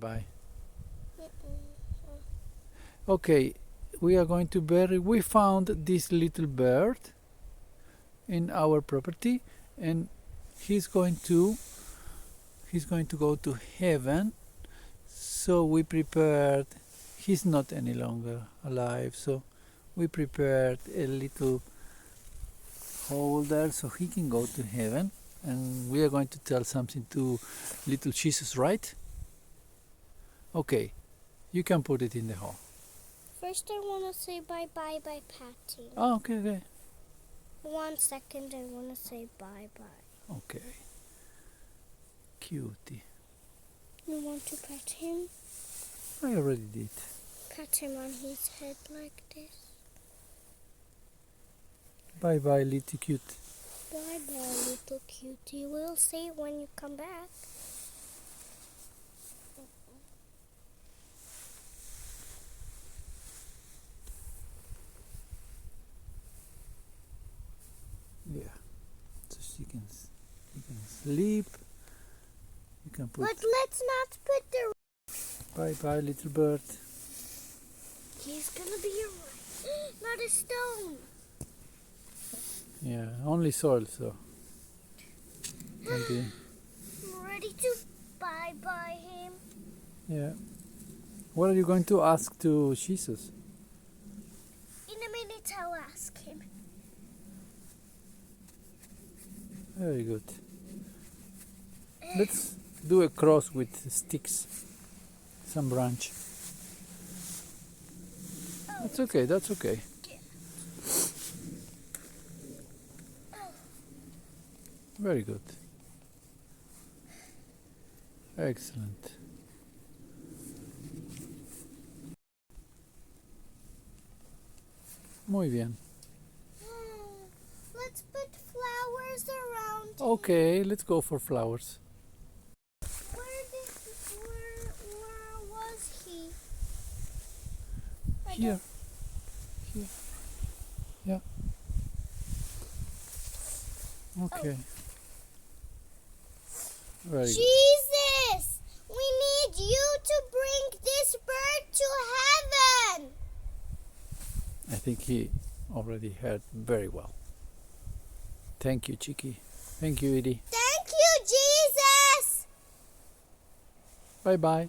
bye. Okay, we are going to bury. We found this little bird in our property, and he's going to go to heaven. So we prepared. He's not any longer alive, so we prepared a little holder so he can go to heaven. And we are going to tell something to little Jesus, right? Okay, you can put it in the hole. First, I want to say bye-bye by patting. Oh, okay. 1 second, I want to say bye-bye. Okay. Cutie. You want to pet him? I already did. Pat him on his head like this. Bye-bye, little cute. Bye-bye, little cutie. We'll see when you come back. Yeah. So she can sleep. You can put. But let's not put the. Bye-bye, little bird. He's gonna be not a stone. Yeah, only soil, so. Can be. I'm ready to bye-bye him. Yeah. What are you going to ask to Jesus? In a minute, I'll ask him. Very good. Let's do a cross with sticks. Some branch. That's okay, that's okay. Very good. Excellent. Muy bien. Let's put flowers around. Okay, let's go for flowers. Where was he? Here. Yeah. Okay. Very good. Jesus! We need you to bring this bird to heaven! I think he already heard very well. Thank you, Chicky. Thank you, Edie. Thank you, Jesus! Bye-bye.